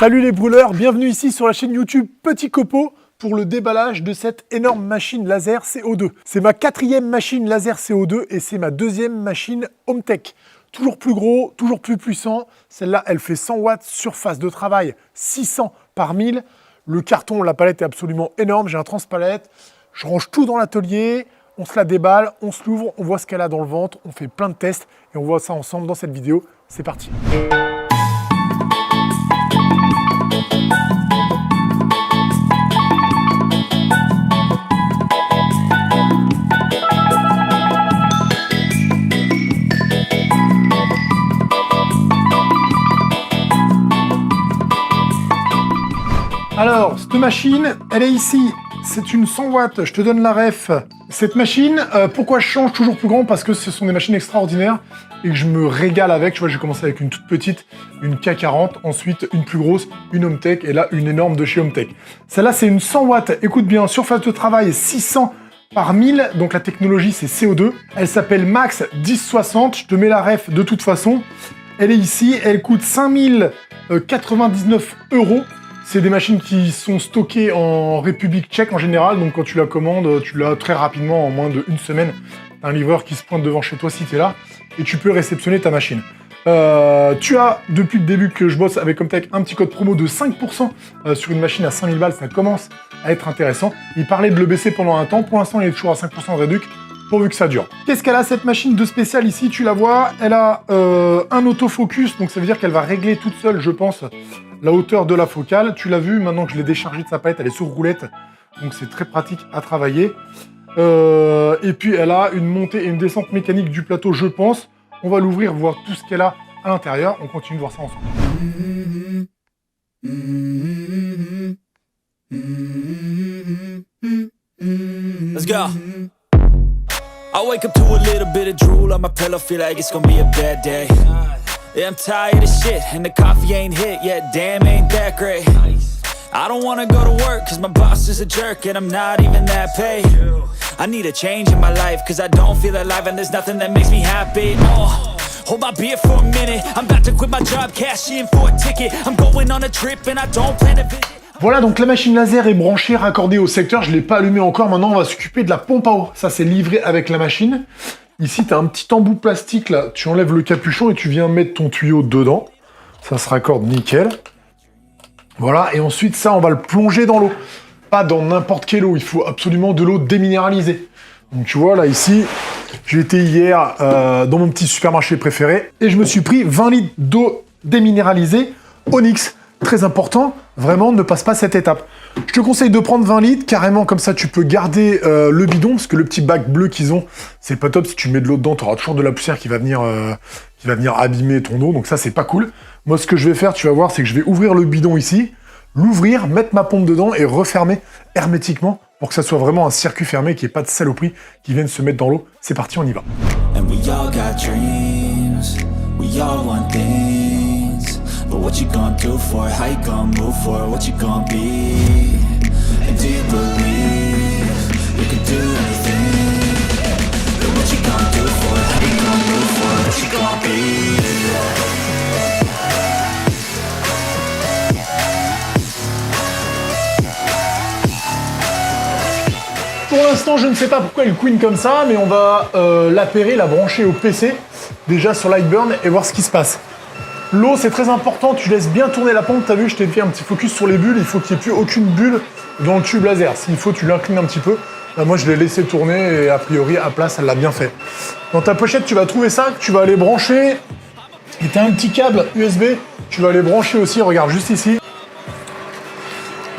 Salut les brûleurs, bienvenue ici sur la chaîne YouTube Petit Copeau pour le déballage de cette énorme machine laser CO2. C'est ma 4e machine laser CO2 et c'est ma 2e machine HomeTech. Toujours plus gros, toujours plus puissant. Celle-là, elle fait 100 watts, surface de travail 600 par 1000. Le carton, la palette est absolument énorme. J'ai un transpalette. Je range tout dans l'atelier. On se la déballe, on se l'ouvre, on voit ce qu'elle a dans le ventre. On fait plein de tests et on voit ça ensemble dans cette vidéo. C'est parti. Alors, cette machine, elle est ici. C'est une 100 watts, je te donne la ref. Cette machine, pourquoi je change toujours plus grand? Parce que ce sont des machines extraordinaires et que je me régale avec. Tu vois, j'ai commencé avec une toute petite, une K40, ensuite une plus grosse, une HomeTech et là, une énorme de chez HomeTech. Celle-là, c'est une 100 watts. Écoute bien, surface de travail 600 par 1000, donc la technologie, c'est CO2. Elle s'appelle Max 1060, je te mets la ref de toute façon. Elle est ici, elle coûte 5099 €. C'est des machines qui sont stockées en République tchèque en général, donc quand tu la commandes, tu l'as très rapidement, en moins d'une semaine. T'as un livreur qui se pointe devant chez toi si tu es là, et tu peux réceptionner ta machine. Tu as, depuis le début que je bosse avec HomeTech, un petit code promo de 5% sur une machine à 5000 balles, ça commence à être intéressant. Il parlait de le baisser pendant un temps, pour l'instant il est toujours à 5% de réduc, pourvu que ça dure. Qu'est-ce qu'elle a cette machine de spécial ici? Tu la vois, elle a un autofocus, donc ça veut dire qu'elle va régler toute seule, je pense, la hauteur de la focale. Tu l'as vu, maintenant que je l'ai déchargée de sa palette, elle est sur roulette, donc c'est très pratique à travailler. Et puis elle a une montée et une descente mécanique du plateau, je pense. On va l'ouvrir, voir tout ce qu'elle a à l'intérieur. On continue de voir ça ensemble. Let's go. I wake up to a little bit of drool on my pillow, feel like it's gonna be a bad day. Yeah, I'm tired of shit, and the coffee ain't hit yet, damn, ain't that great. I don't wanna go to work, cause my boss is a jerk, and I'm not even that paid. I need a change in my life, cause I don't feel alive, and there's nothing that makes me happy. Oh, hold my beer for a minute, I'm about to quit my job, cash in for a ticket. I'm going on a trip, and I don't plan to visit. Voilà, donc la machine laser est branchée, raccordée au secteur. Je ne l'ai pas allumée encore. Maintenant, on va s'occuper de la pompe à eau. Ça, c'est livré avec la machine. Ici, tu as un petit embout plastique, là. Tu enlèves le capuchon et tu viens mettre ton tuyau dedans. Ça se raccorde nickel. Voilà, et ensuite, ça, on va le plonger dans l'eau. Pas dans n'importe quelle eau. Il faut absolument de l'eau déminéralisée. Donc, tu vois, là, ici, j'ai été hier dans mon petit supermarché préféré et je me suis pris 20 litres d'eau déminéralisée Onyx. Très important, vraiment, ne passe pas cette étape. Je te conseille de prendre 20 litres, carrément, comme ça, tu peux garder le bidon, parce que le petit bac bleu qu'ils ont, c'est pas top. Si tu mets de l'eau dedans, tu auras toujours de la poussière qui va venir abîmer ton eau, donc ça, c'est pas cool. Moi, ce que je vais faire, tu vas voir, c'est que je vais ouvrir le bidon ici, l'ouvrir, mettre ma pompe dedans et refermer hermétiquement pour que ça soit vraiment un circuit fermé, qu'il n'y ait pas de saloperies qui viennent se mettre dans l'eau. C'est parti, on y va. And we all got dreams, we all want things. But what you gonna do for it? How you gonna move for it? What you gonna be? And do you believe you can do anything? But what you gonna do for it? How you gonna move for it? What you gonna be? Pour l'instant, je ne sais pas pourquoi elle couine comme ça, mais on va l'appairer, la brancher au PC, déjà sur Lightburn, et voir ce qui se passe. L'eau, c'est très important, tu laisses bien tourner la pompe, t'as vu, je t'ai fait un petit focus sur les bulles, il faut qu'il n'y ait plus aucune bulle dans le tube laser. S'il faut, tu l'inclines un petit peu. Là, moi, je l'ai laissé tourner et a priori, à place, elle l'a bien fait. Dans ta pochette, tu vas trouver ça, que tu vas aller brancher. Et t'as un petit câble USB, tu vas aller brancher aussi, regarde, juste ici.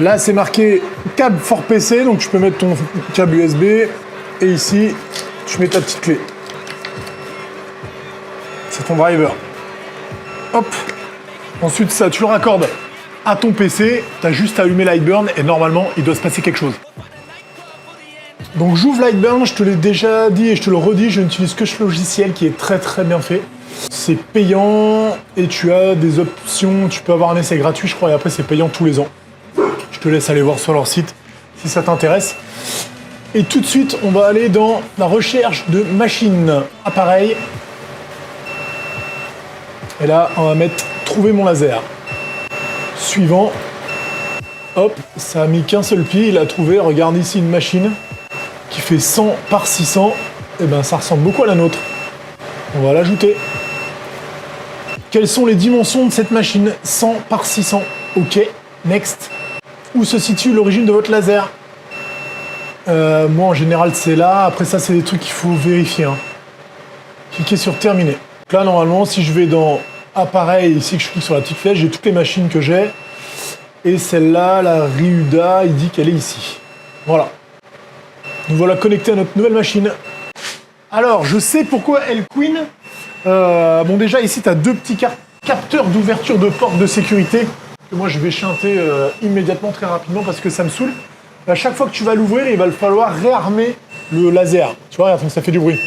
Là, c'est marqué câble fort PC, donc tu peux mettre ton câble USB. Et ici, tu mets ta petite clé. C'est ton driver. Hop. Ensuite, ça, tu le raccordes à ton PC. Tu as juste à allumer Lightburn et normalement, il doit se passer quelque chose. Donc, j'ouvre Lightburn. Je te l'ai déjà dit et je te le redis, je n'utilise que ce logiciel qui est très très bien fait. C'est payant et tu as des options. Tu peux avoir un essai gratuit, je crois, et après, c'est payant tous les ans. Je te laisse aller voir sur leur site si ça t'intéresse. Et tout de suite, on va aller dans la recherche de machines, appareils. Et là, on va mettre « Trouver mon laser ». Suivant. Hop, ça a mis qu'un seul pied, il a trouvé, regarde ici une machine qui fait 100 par 600. Et ben ça ressemble beaucoup à la nôtre. On va l'ajouter. Quelles sont les dimensions de cette machine? 100 par 600. Ok, next. Où se situe l'origine de votre laser? Moi en général c'est là. Après ça c'est des trucs qu'il faut vérifier. Hein. Cliquez sur terminer. Là normalement si je vais dans appareil, ici que je clique sur la petite flèche, j'ai toutes les machines que j'ai. Et celle-là, la Ryuda, il dit qu'elle est ici. Voilà. Nous voilà connectés à notre nouvelle machine. Alors, je sais pourquoi L-Queen. Bon, déjà, ici, tu as deux petits capteurs d'ouverture de porte de sécurité. Que moi, je vais chanter immédiatement, très rapidement, parce que ça me saoule. À chaque fois que tu vas l'ouvrir, il va falloir réarmer le laser. Tu vois, regarde, ça fait du bruit.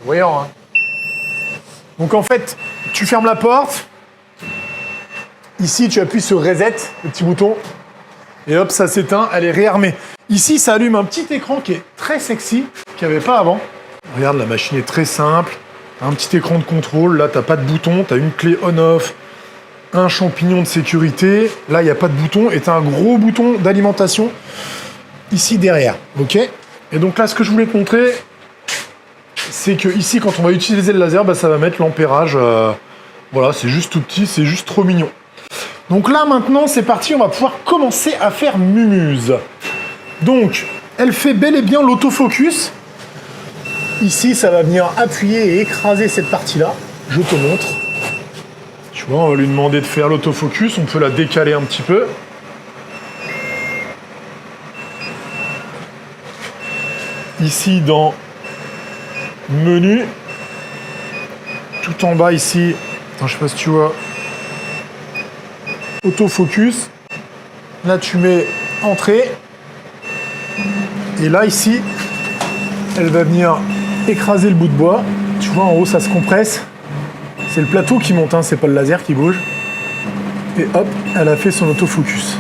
Voyant, hein. Donc, en fait, tu fermes la porte. Ici, tu appuies sur Reset, le petit bouton, et hop, ça s'éteint, elle est réarmée. Ici, ça allume un petit écran qui est très sexy, qu'il n'y avait pas avant. Regarde, la machine est très simple, un petit écran de contrôle, là, tu n'as pas de bouton, tu as une clé on-off, un champignon de sécurité, là, il n'y a pas de bouton, et tu as un gros bouton d'alimentation ici derrière, ok? Et donc là, ce que je voulais te montrer, c'est que ici, quand on va utiliser le laser, bah, ça va mettre l'ampérage, voilà, c'est juste tout petit, c'est juste trop mignon. Donc là, maintenant, c'est parti, on va pouvoir commencer à faire Mumuse. Donc, elle fait bel et bien l'autofocus. Ici, ça va venir appuyer et écraser cette partie-là. Je te montre. Tu vois, on va lui demander de faire l'autofocus. On peut la décaler un petit peu. Ici, dans Menu. Tout en bas, ici. Attends, je sais pas si tu vois. Autofocus, là tu mets entrée, et là ici, elle va venir écraser le bout de bois, tu vois en haut ça se compresse, c'est le plateau qui monte, hein, c'est pas le laser qui bouge, et hop, elle a fait son autofocus.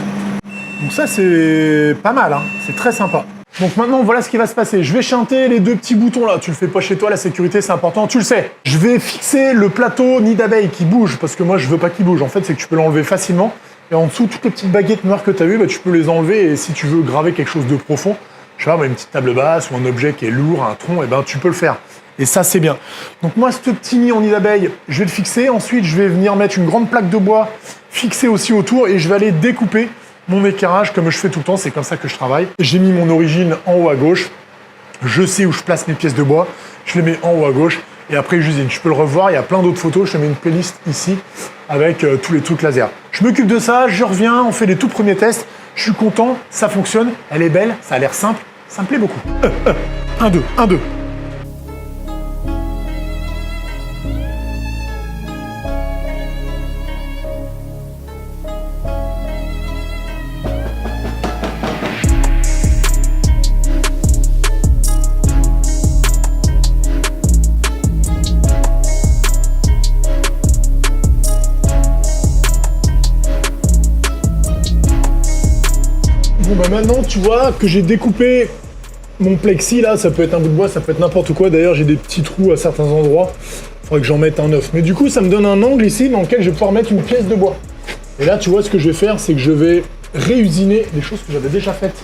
Donc ça c'est pas mal, hein, c'est très sympa. Donc maintenant voilà ce qui va se passer, je vais chanter les deux petits boutons là, tu le fais pas chez toi, la sécurité c'est important, tu le sais. Je vais fixer le plateau nid d'abeille qui bouge, parce que moi je veux pas qu'il bouge, en fait c'est que tu peux l'enlever facilement, et en dessous toutes les petites baguettes noires que tu as vues, bah, tu peux les enlever, et si tu veux graver quelque chose de profond, je sais pas, une petite table basse ou un objet qui est lourd, un tronc, et ben tu peux le faire. Et ça c'est bien. Donc moi ce petit nid en nid d'abeille, je vais le fixer, ensuite je vais venir mettre une grande plaque de bois fixée aussi autour, et je vais aller découper mon éclairage comme je fais tout le temps, c'est comme ça que je travaille. J'ai mis mon origine en haut à gauche, je sais où je place mes pièces de bois, je les mets en haut à gauche, et après j'usine. Je peux le revoir, il y a plein d'autres photos, je te mets une playlist ici avec tous les trucs laser. Je m'occupe de ça, je reviens, on fait les tout premiers tests, je suis content, ça fonctionne, elle est belle, ça a l'air simple, ça me plaît beaucoup. 1, 2, 1, 2. Bon bah maintenant tu vois que j'ai découpé mon plexi là, ça peut être un bout de bois, ça peut être n'importe quoi, d'ailleurs j'ai des petits trous à certains endroits, il faudrait que j'en mette un neuf. Mais du coup ça me donne un angle ici dans lequel je vais pouvoir mettre une pièce de bois. Et là tu vois ce que je vais faire, c'est que je vais réusiner des choses que j'avais déjà faites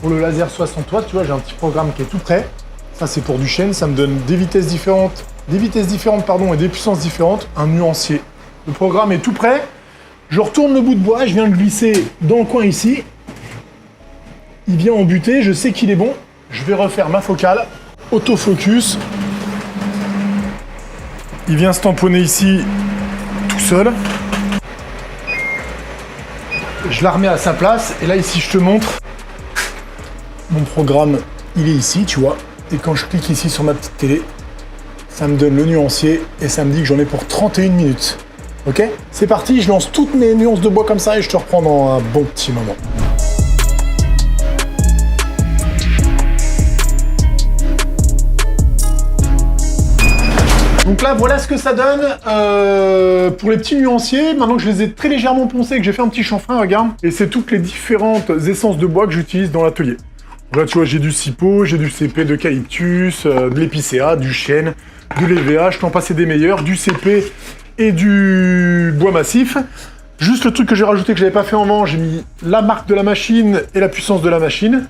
pour le laser 60 watts, tu vois j'ai un petit programme qui est tout prêt. Ça c'est pour du chêne, ça me donne des vitesses différentes et des puissances différentes, un nuancier. Le programme est tout prêt, je retourne le bout de bois, je viens le glisser dans le coin ici. Il vient en butée, je sais qu'il est bon. Je vais refaire ma focale. Autofocus. Il vient se tamponner ici tout seul. Je la remets à sa place. Et là, ici, je te montre. Mon programme, il est ici, tu vois. Et quand je clique ici sur ma petite télé, ça me donne le nuancier et ça me dit que j'en ai pour 31 minutes. Ok? C'est parti, je lance toutes mes nuances de bois comme ça et je te reprends dans un bon petit moment. Donc là, voilà ce que ça donne pour les petits nuanciers. Maintenant que je les ai très légèrement poncés et que j'ai fait un petit chanfrein, regarde. Et c'est toutes les différentes essences de bois que j'utilise dans l'atelier. Là, tu vois, j'ai du Cypo, j'ai du CP d'eucalyptus, de l'épicéa, du chêne, de l'EVA, je t'en passais des meilleurs, du CP et du bois massif. Juste le truc que j'ai rajouté que j'avais pas fait avant, j'ai mis la marque de la machine et la puissance de la machine.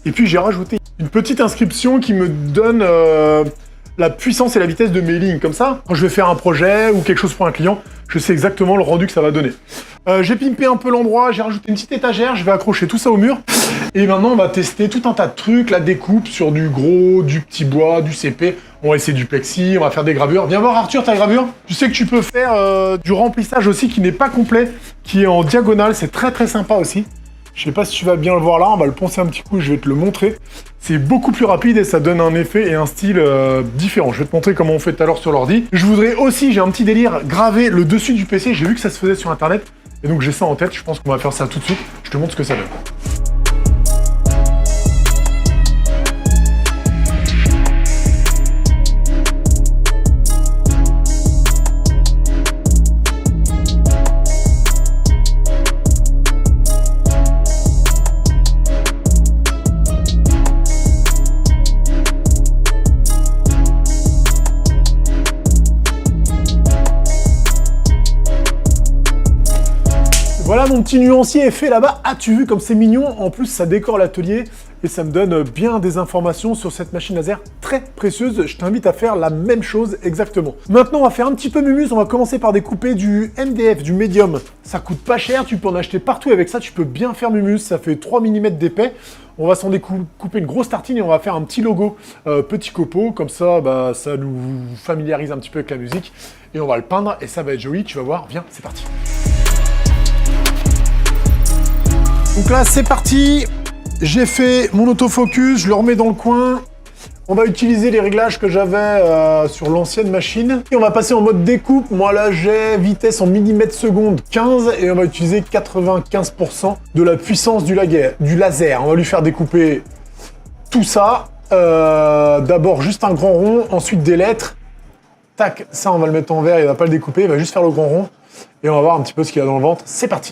Et puis j'ai rajouté une petite inscription qui me donne la puissance et la vitesse de mes lignes. Comme ça, quand je vais faire un projet ou quelque chose pour un client, je sais exactement le rendu que ça va donner. J'ai pimpé un peu l'endroit, j'ai rajouté une petite étagère, je vais accrocher tout ça au mur. Et maintenant, on va tester tout un tas de trucs, la découpe sur du gros, du petit bois, du CP. On va essayer du plexi, on va faire des gravures. Viens voir Arthur, ta gravure. Tu sais que tu peux faire du remplissage aussi qui n'est pas complet, qui est en diagonale. C'est très très sympa aussi. Je sais pas si tu vas bien le voir là, on va le poncer un petit coup, je vais te le montrer. C'est beaucoup plus rapide et ça donne un effet et un style différent. Je vais te montrer comment on fait tout à l'heure sur l'ordi. Je voudrais aussi, j'ai un petit délire, graver le dessus du PC. J'ai vu que ça se faisait sur internet et donc j'ai ça en tête. Je pense qu'on va faire ça tout de suite. Je te montre ce que ça donne. Voilà, mon petit nuancier est fait là-bas. As-tu vu comme c'est mignon? En plus, ça décore l'atelier et ça me donne bien des informations sur cette machine laser très précieuse. Je t'invite à faire la même chose exactement. Maintenant, on va faire un petit peu mumuse. On va commencer par découper du MDF, du médium. Ça coûte pas cher, tu peux en acheter partout avec ça. Tu peux bien faire mumuse, ça fait 3 mm d'épais. On va s'en découper une grosse tartine et on va faire un petit logo, petit copeau. Comme ça, bah, ça nous familiarise un petit peu avec la musique. Et on va le peindre et ça va être joli. Tu vas voir, viens, c'est parti. Donc là, c'est parti. J'ai fait mon autofocus, je le remets dans le coin. On va utiliser les réglages que j'avais sur l'ancienne machine. Et on va passer en mode découpe. Moi là, j'ai vitesse en millimètres seconde 15 et on va utiliser 95% de la puissance du laser. On va lui faire découper tout ça. D'abord juste un grand rond, ensuite des lettres. Tac, ça on va le mettre en vert, il va pas le découper, il va juste faire le grand rond. Et on va voir un petit peu ce qu'il y a dans le ventre. C'est parti.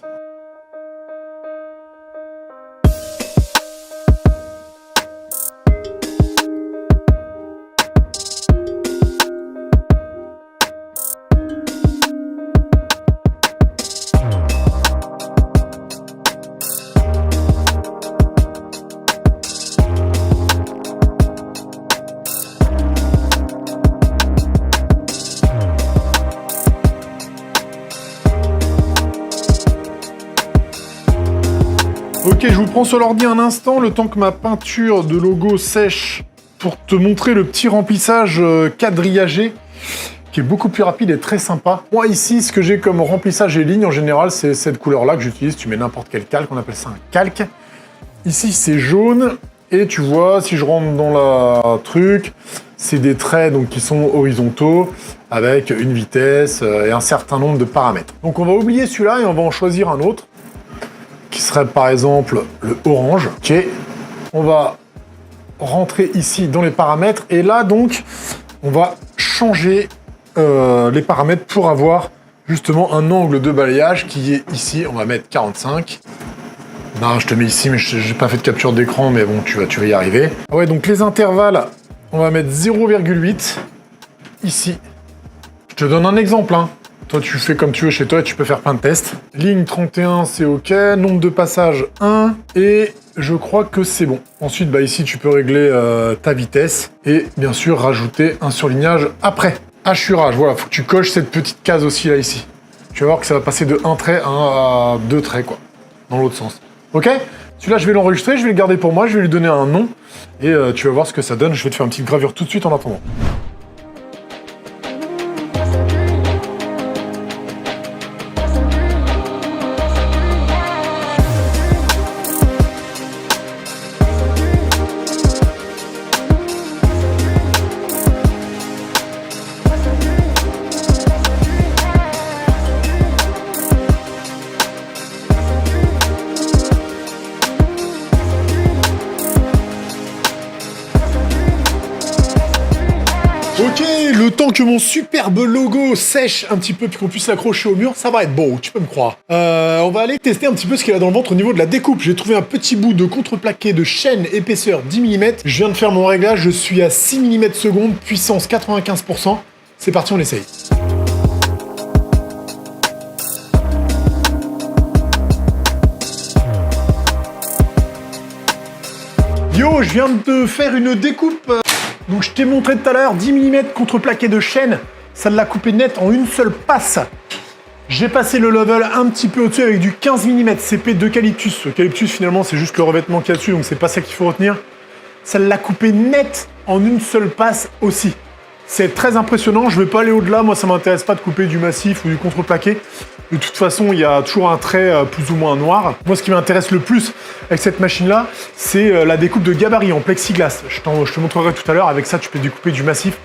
Ok, je vous prends sur l'ordi un instant, le temps que ma peinture de logo sèche pour te montrer le petit remplissage quadrillagé qui est beaucoup plus rapide et très sympa. Moi ici, ce que j'ai comme remplissage et ligne en général, c'est cette couleur-là que j'utilise. Tu mets n'importe quel calque, on appelle ça un calque. Ici, c'est jaune et tu vois, si je rentre dans la truc, c'est des traits donc, qui sont horizontaux avec une vitesse et un certain nombre de paramètres. Donc on va oublier celui-là et on va en choisir un autre, qui serait par exemple le orange. Ok, on va rentrer ici dans les paramètres et là donc on va changer les paramètres pour avoir justement un angle de balayage qui est ici. On va mettre 45. Non, je te mets ici, mais j'ai pas fait de capture d'écran, mais bon, tu vas y arriver. Ouais, donc les intervalles, on va mettre 0,8 ici. Je te donne un exemple, hein. Toi, tu fais comme tu veux chez toi et tu peux faire plein de tests. Ligne 31, c'est OK. Nombre de passages, 1. Et je crois que c'est bon. Ensuite, bah, ici, tu peux régler ta vitesse. Et bien sûr, rajouter un surlignage après. Hachurage, voilà, faut que tu coches cette petite case aussi, là, ici. Tu vas voir que ça va passer de 1 trait à 2 traits, quoi. Dans l'autre sens. OK? Celui-là, je vais l'enregistrer, je vais le garder pour moi, je vais lui donner un nom. Et tu vas voir ce que ça donne. Je vais te faire une petite gravure tout de suite en attendant. Ok, le temps que mon superbe logo sèche un petit peu puis qu'on puisse l'accrocher au mur, ça va être beau, tu peux me croire. On va aller tester un petit peu ce qu'il y a dans le ventre au niveau de la découpe. J'ai trouvé un petit bout de contreplaqué de chaîne épaisseur 10 mm. Je viens de faire mon réglage, je suis à 6 mm seconde, puissance 95%. C'est parti, on essaye. Monaco, je viens de te faire une découpe. Donc je t'ai montré tout à l'heure 10 mm contreplaqué de chêne. Ça l'a coupé net en une seule passe. J'ai passé le level un petit peu au-dessus avec du 15 mm CP d'eucalyptus. Eucalyptus finalement c'est juste le revêtement qu'il y a dessus, donc c'est pas ça qu'il faut retenir. Ça l'a coupé net en une seule passe aussi. C'est très impressionnant, je vais pas aller au-delà, moi ça m'intéresse pas de couper du massif ou du contreplaqué. De toute façon, il y a toujours un trait plus ou moins noir. Moi, ce qui m'intéresse le plus avec cette machine-là, c'est la découpe de gabarit en plexiglas. Je te montrerai tout à l'heure, avec ça, tu peux découper du massif.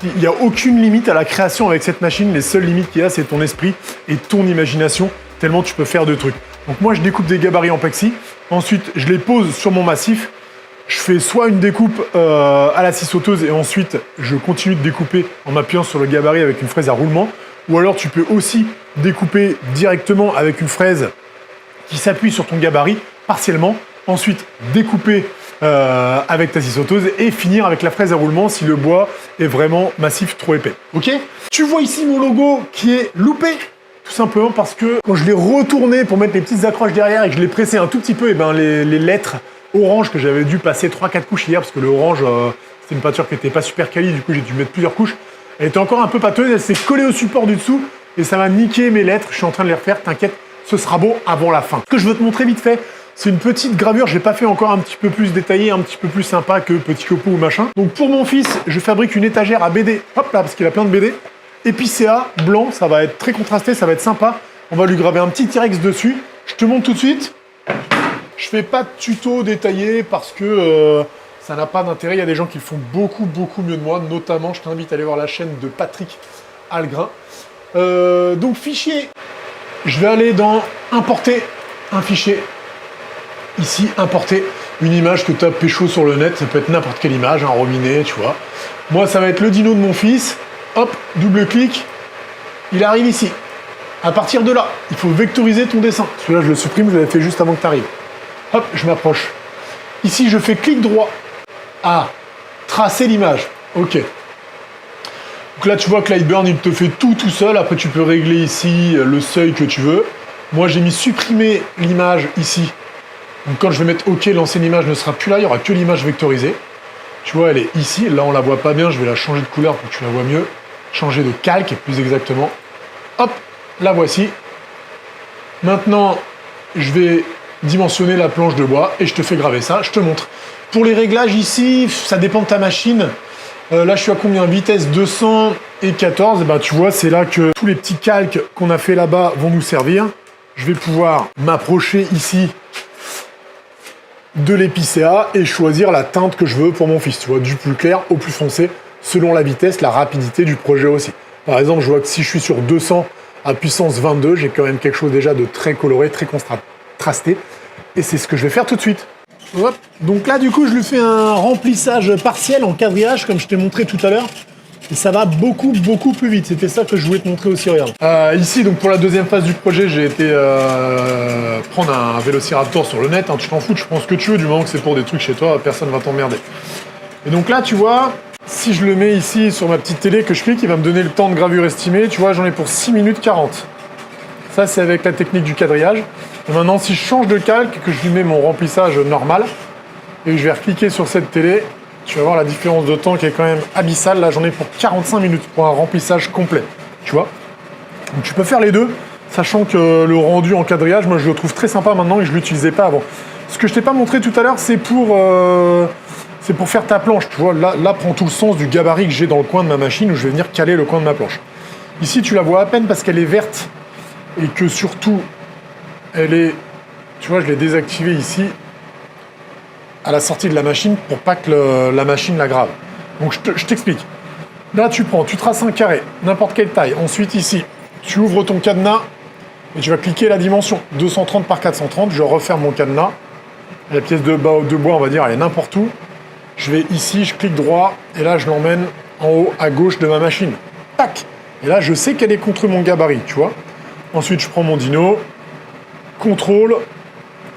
Il n'y a aucune limite à la création avec cette machine. Les seules limites qu'il y a, c'est ton esprit et ton imagination, tellement tu peux faire de trucs. Donc moi, je découpe des gabarits en plexi. Ensuite, je les pose sur mon massif. Je fais soit une découpe à la scie sauteuse et ensuite, je continue de découper en m'appuyant sur le gabarit avec une fraise à roulement. Ou alors, tu peux aussi découper directement avec une fraise qui s'appuie sur ton gabarit, partiellement. Ensuite, découper avec ta scie sauteuse et finir avec la fraise à roulement si le bois est vraiment massif, trop épais. Ok? Tu vois ici mon logo qui est loupé, tout simplement parce que quand je l'ai retourné pour mettre les petites accroches derrière et que je l'ai pressé un tout petit peu, et ben les lettres orange que j'avais dû passer 3-4 couches hier parce que le orange, c'était une peinture qui n'était pas super quali, du coup j'ai dû mettre plusieurs couches. Elle était encore un peu pâteuse, elle s'est collée au support du dessous et ça m'a niqué mes lettres. Je suis en train de les refaire, t'inquiète, ce sera beau avant la fin. Ce que je veux te montrer vite fait, c'est une petite gravure, j'ai pas fait encore un petit peu plus détaillé, un petit peu plus sympa que Petit Copeau ou machin. Donc pour mon fils, je fabrique une étagère à BD, hop là, parce qu'il a plein de BD, épicéa, blanc, ça va être très contrasté, ça va être sympa. On va lui graver un petit T-Rex dessus. Je te montre tout de suite. Je fais pas de tuto détaillé parce que ça n'a pas d'intérêt. Il y a des gens qui le font beaucoup mieux de moi. Notamment, je t'invite à aller voir la chaîne de Patrick Algrin. Donc fichier, je vais aller dans importer un fichier. Ici, importer une image que tu as pécho sur le net. Ça peut être n'importe quelle image, un rominé, tu vois. Moi, ça va être le dino de mon fils. Hop, double-clic. Il arrive ici. À partir de là, il faut vectoriser ton dessin. Celui-là, je le supprime, je l'avais fait juste avant que tu arrives. Hop, je m'approche. Ici, je fais clic droit à tracer l'image. Ok. Donc là, tu vois que Lightburn, il te fait tout seul. Après, tu peux régler ici le seuil que tu veux. Moi, j'ai mis supprimer l'image ici. Donc quand je vais mettre OK, l'ancienne image ne sera plus là. Il n'y aura que l'image vectorisée. Tu vois, elle est ici. Là, on la voit pas bien. Je vais la changer de couleur pour que tu la vois mieux. Changer de calque, plus exactement. Hop, la voici. Maintenant, je vais dimensionner la planche de bois et je te fais graver ça, je te montre. Pour les réglages ici, ça dépend de ta machine. Là, je suis à combien? Vitesse 214. Ben, tu vois, c'est là que tous les petits calques qu'on a fait là-bas vont nous servir. Je vais pouvoir m'approcher ici de l'épicéa et choisir la teinte que je veux pour mon fils. Tu vois, du plus clair au plus foncé, selon la vitesse, la rapidité du projet aussi. Par exemple, je vois que si je suis sur 200 à puissance 22, j'ai quand même quelque chose déjà de très coloré, très contrasté. Et c'est ce que je vais faire tout de suite. Hop. Donc là, du coup, je lui fais un remplissage partiel en quadrillage, comme je t'ai montré tout à l'heure. Et ça va beaucoup plus vite. C'était ça que je voulais te montrer aussi, regarde. Ici, donc pour la deuxième phase du projet, j'ai été prendre un vélociraptor sur le net. Hein, tu t'en fous, tu prends ce que tu veux, du moment que c'est pour des trucs chez toi, personne va t'emmerder. Et donc là, tu vois, si je le mets ici sur ma petite télé, que je clique, il va me donner le temps de gravure estimé. Tu vois, j'en ai pour 6 minutes 40. Ça, c'est avec la technique du quadrillage. Et maintenant, si je change de calque, que je lui mets mon remplissage normal, et que je vais recliquer sur cette télé, tu vas voir la différence de temps qui est quand même abyssale. Là, j'en ai pour 45 minutes pour un remplissage complet. Tu vois? Donc, tu peux faire les deux, sachant que le rendu en quadrillage, moi, je le trouve très sympa maintenant et je ne l'utilisais pas avant. Ce que je t'ai pas montré tout à l'heure, c'est pour faire ta planche. Tu vois, là prend tout le sens du gabarit que j'ai dans le coin de ma machine où je vais venir caler le coin de ma planche. Ici, tu la vois à peine parce qu'elle est verte et que surtout, elle est... Tu vois, je l'ai désactivée ici à la sortie de la machine pour pas que la machine la grave. Donc, je t'explique. Là, tu traces un carré, n'importe quelle taille. Ensuite, ici, tu ouvres ton cadenas et tu vas cliquer la dimension 230 par 430. Je referme mon cadenas. La pièce de bois, on va dire, elle est n'importe où. Je vais ici, je clique droit et là, je l'emmène en haut à gauche de ma machine. Tac! Et là, je sais qu'elle est contre mon gabarit, tu vois. Ensuite, je prends mon dino, contrôle,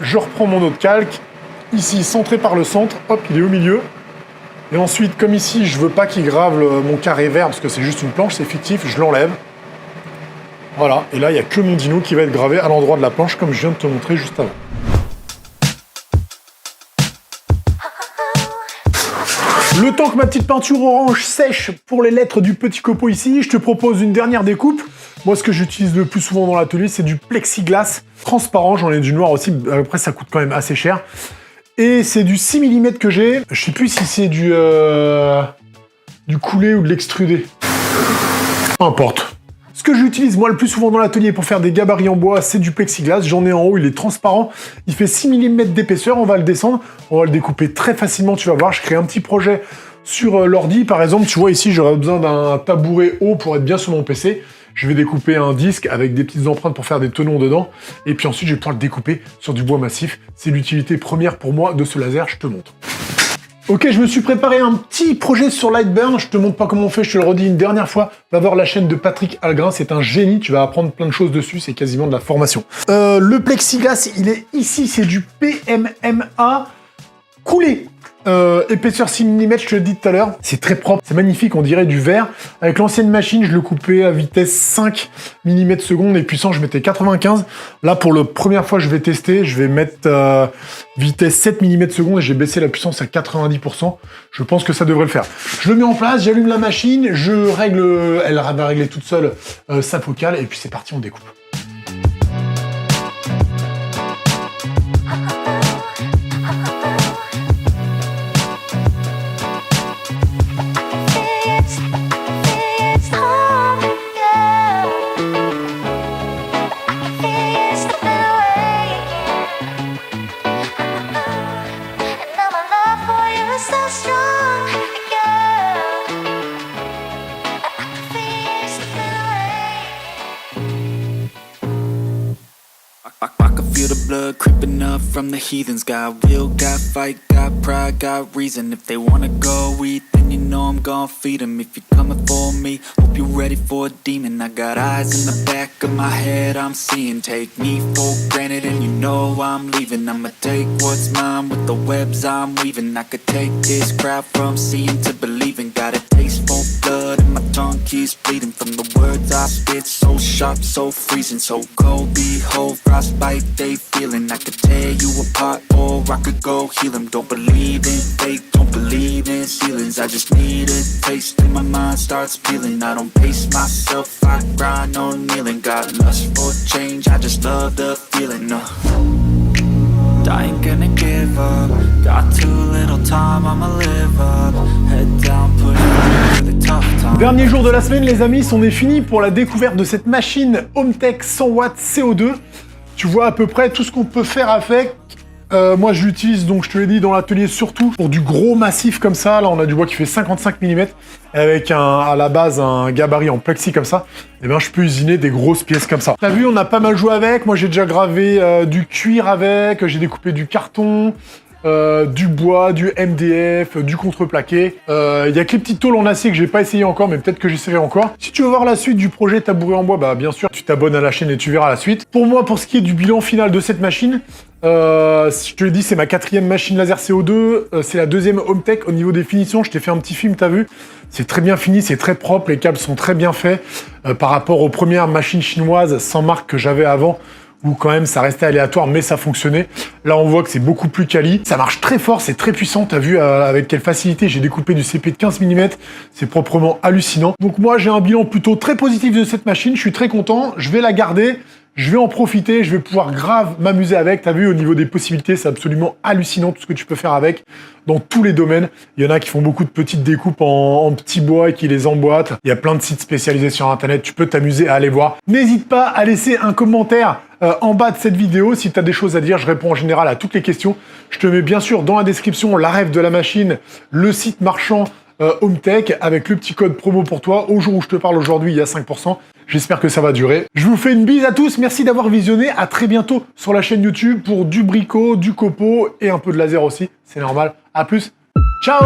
je reprends mon autre calque. Ici, centré par le centre, hop, il est au milieu. Et ensuite, comme ici, je veux pas qu'il grave mon carré vert, parce que c'est juste une planche, c'est fictif, je l'enlève. Voilà, et là, il n'y a que mon dino qui va être gravé à l'endroit de la planche, comme je viens de te montrer juste avant. Le temps que ma petite peinture orange sèche pour les lettres du petit copeau ici, je te propose une dernière découpe. Moi, ce que j'utilise le plus souvent dans l'atelier, c'est du plexiglas transparent. J'en ai du noir aussi. Après, ça coûte quand même assez cher. Et c'est du 6 mm que j'ai. Je sais plus si c'est du coulé ou de l'extrudé. Peu importe. Ce que j'utilise moi le plus souvent dans l'atelier pour faire des gabarits en bois, c'est du plexiglas. J'en ai en haut, il est transparent. Il fait 6 mm d'épaisseur. On va le descendre. On va le découper très facilement. Tu vas voir, je crée un petit projet sur l'ordi. Par exemple, tu vois ici, j'aurais besoin d'un tabouret haut pour être bien sur mon PC. Je vais découper un disque avec des petites empreintes pour faire des tenons dedans. Et puis ensuite, je vais pouvoir le découper sur du bois massif. C'est l'utilité première pour moi de ce laser, je te montre. Ok, je me suis préparé un petit projet sur Lightburn. Je te montre pas comment on fait, je te le redis une dernière fois. Va voir la chaîne de Patrick Algrin, c'est un génie. Tu vas apprendre plein de choses dessus, c'est quasiment de la formation. Le plexiglas, il est ici, c'est du PMMA coulé. Épaisseur 6 mm, je te l'ai dit tout à l'heure. C'est très propre, c'est magnifique, on dirait du verre. Avec l'ancienne machine, je le coupais à vitesse 5 mm seconde et puissance, je mettais 95. Là, pour la première fois, je vais tester, je vais mettre vitesse 7 mm seconde et j'ai baissé la puissance à 90%. Je pense que ça devrait le faire. Je le mets en place, j'allume la machine, je règle, elle va régler toute seule sa focale et puis c'est parti, on découpe. Blood creeping up from the heathens. Got will, got fight, got pride, got reason. If they wanna go eat, then you know I'm gon' feed them. If you're coming for me, hope you're ready for a demon. I got eyes in the back of my head, I'm seeing. Take me for granted and you know I'm leaving. I'ma take what's mine with the webs I'm weaving. I could take this crowd from seeing to believing. Got a taste for blood and my tongue keeps bleeding. From the words I spit, so sharp, so freezing. So cold, behold, frostbite they feeling. I could tear you apart or I could go heal them. Don't believe in fate, don't believe in ceilings. I just need a taste and my mind starts peeling. I don't pace myself, I grind on kneeling. Got lust for change, I just love the feeling. I ain't gonna give up. Got too little time, I'ma live up. Head down, put it really tough time. Dernier jour de la semaine les amis, c'en est fini pour la découverte de cette machine HomeTech 100 watts CO2. Tu vois à peu près tout ce qu'on peut faire avec. Moi je l'utilise donc je te l'ai dit dans l'atelier surtout pour du gros massif comme ça. Là on a du bois qui fait 55 mm avec à la base un gabarit en plexi comme ça. Et bien je peux usiner des grosses pièces comme ça. T'as vu, on a pas mal joué avec. Moi j'ai déjà gravé du cuir avec, j'ai découpé du carton. Du bois, du MDF, du contreplaqué. Il y a que les petites tôles en acier que j'ai pas essayé encore, mais peut-être que j'essaierai encore. Si tu veux voir la suite du projet tabouret en bois, bah bien sûr, tu t'abonnes à la chaîne et tu verras la suite. Pour moi, pour ce qui est du bilan final de cette machine, je te l'ai dit, c'est ma 4e machine laser CO2, c'est la 2e HomeTech. Au niveau des finitions, je t'ai fait un petit film, t'as vu? C'est très bien fini, c'est très propre, les câbles sont très bien faits par rapport aux premières machines chinoises sans marque que j'avais avant, où quand même ça restait aléatoire mais ça fonctionnait. Là on voit que c'est beaucoup plus quali, ça marche très fort, c'est très puissant, t'as vu avec quelle facilité j'ai découpé du CP de 15 mm, c'est proprement hallucinant. Donc moi j'ai un bilan plutôt très positif de cette machine, je suis très content, je vais la garder, je vais en profiter, je vais pouvoir grave m'amuser avec. T'as vu, au niveau des possibilités, c'est absolument hallucinant tout ce que tu peux faire avec dans tous les domaines. Il y en a qui font beaucoup de petites découpes en petits bois et qui les emboîtent. Il y a plein de sites spécialisés sur Internet, tu peux t'amuser à aller voir. N'hésite pas à laisser un commentaire en bas de cette vidéo si tu as des choses à dire. Je réponds en général à toutes les questions. Je te mets bien sûr dans la description la ref de la machine, le site marchand HomeTech avec le petit code promo pour toi. Au jour où je te parle aujourd'hui, il y a 5%. J'espère que ça va durer. Je vous fais une bise à tous. Merci d'avoir visionné. À très bientôt sur la chaîne YouTube pour du bricot, du copeau et un peu de laser aussi. C'est normal. À plus. Ciao!